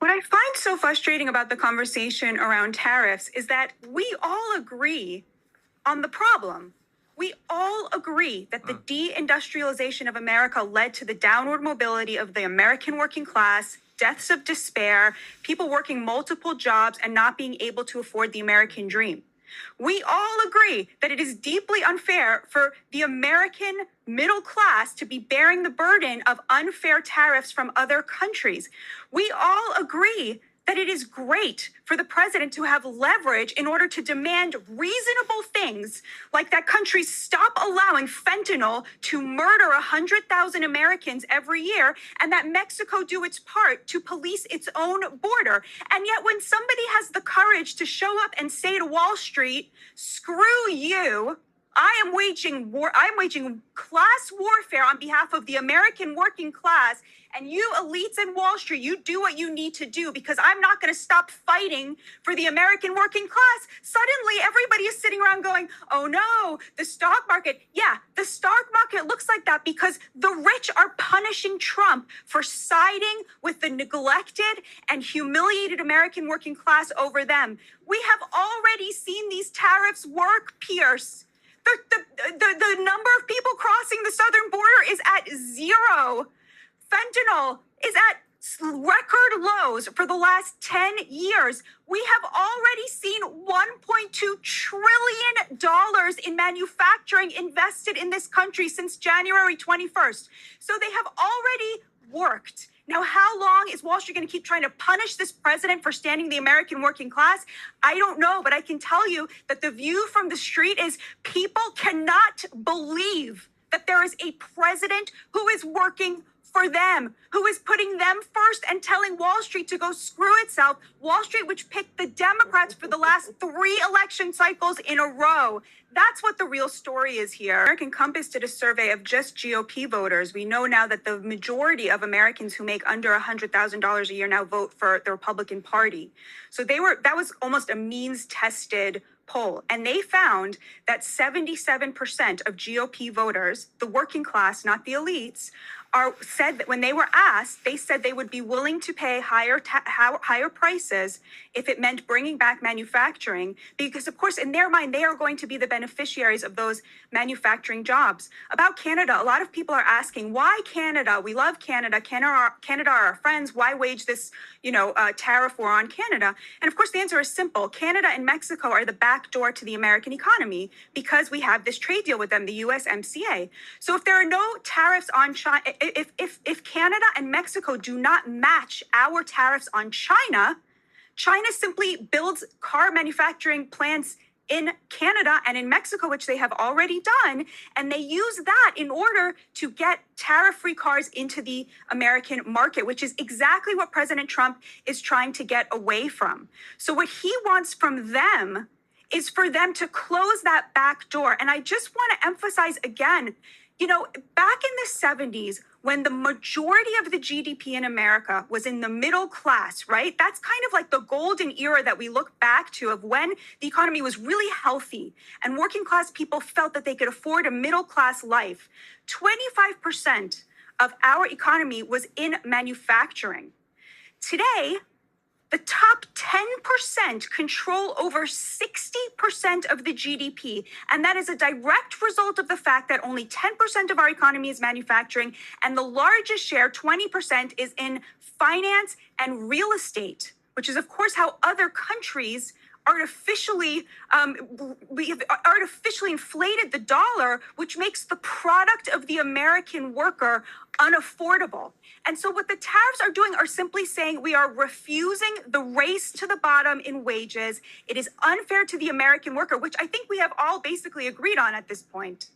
What I find so frustrating about the conversation around tariffs is that we all agree on the problem. We all agree that the deindustrialization of America led to the downward mobility of the American working class, deaths of despair, people working multiple jobs and not being able to afford the American dream. We all agree that it is deeply unfair for the American middle class to be bearing the burden of unfair tariffs from other countries. We all agree that it is great for the president to have leverage in order to demand reasonable things like that countries stop allowing fentanyl to murder 100,000 Americans every year and that Mexico do its part to police its own border. And yet when somebody has the courage to show up and say to Wall Street, screw you, I am waging war. I'm waging class warfare on behalf of the American working class. And you elites in Wall Street, you do what you need to do because I'm not going to stop fighting for the American working class. Suddenly, everybody is sitting around going, oh no, the stock market. Yeah, the stock market looks like that because the rich are punishing Trump for siding with the neglected and humiliated American working class over them. We have already seen these tariffs work, Pierce. The number of people crossing the southern border is at zero. Fentanyl is at record lows for the last 10 years. We have already seen $1.2 trillion in manufacturing invested in this country since January 21st. So they have already worked. Now, how long is Wall Street going to keep trying to punish this president for standing the American working class? I don't know, but I can tell you that the view from the street is people cannot believe that there is a president who is working for them, who is putting them first and telling Wall Street to go screw itself. Wall Street, which picked the Democrats for the last 3 election cycles in a row. That's what the real story is here. American Compass did a survey of just GOP voters. We know now that the majority of Americans who make under $100,000 a year now vote for the Republican Party. So that was almost a means-tested poll. And they found that 77% of GOP voters, the working class, not the elites, said that when they were asked, they said they would be willing to pay higher prices if it meant bringing back manufacturing, because of course in their mind they are going to be the beneficiaries of those manufacturing jobs. About Canada, a lot of people are asking, why Canada? We love Canada. Canada are our friends. Why wage this, tariff war on Canada? And of course the answer is simple. Canada and Mexico are the back door to the American economy because we have this trade deal with them, the USMCA. So if there are no tariffs on China, if Canada and Mexico do not match our tariffs on China, China simply builds car manufacturing plants in Canada and in Mexico, which they have already done, and they use that in order to get tariff-free cars into the American market, which is exactly what President Trump is trying to get away from. So what he wants from them is for them to close that back door. And I just want to emphasize again, back in the 70s, when the majority of the GDP in America was in the middle class, right? That's kind of like the golden era that we look back to of when the economy was really healthy and working class people felt that they could afford a middle class life. 25% of our economy was in manufacturing. Today, the top 10% control over 60% of the GDP. And that is a direct result of the fact that only 10% of our economy is manufacturing. And the largest share, 20%, is in finance and real estate, which is, of course, how other countries artificially inflated the dollar, which makes the product of the American worker unaffordable. And so what the tariffs are doing are simply saying we are refusing the race to the bottom in wages. It is unfair to the American worker, which I think we have all basically agreed on at this point.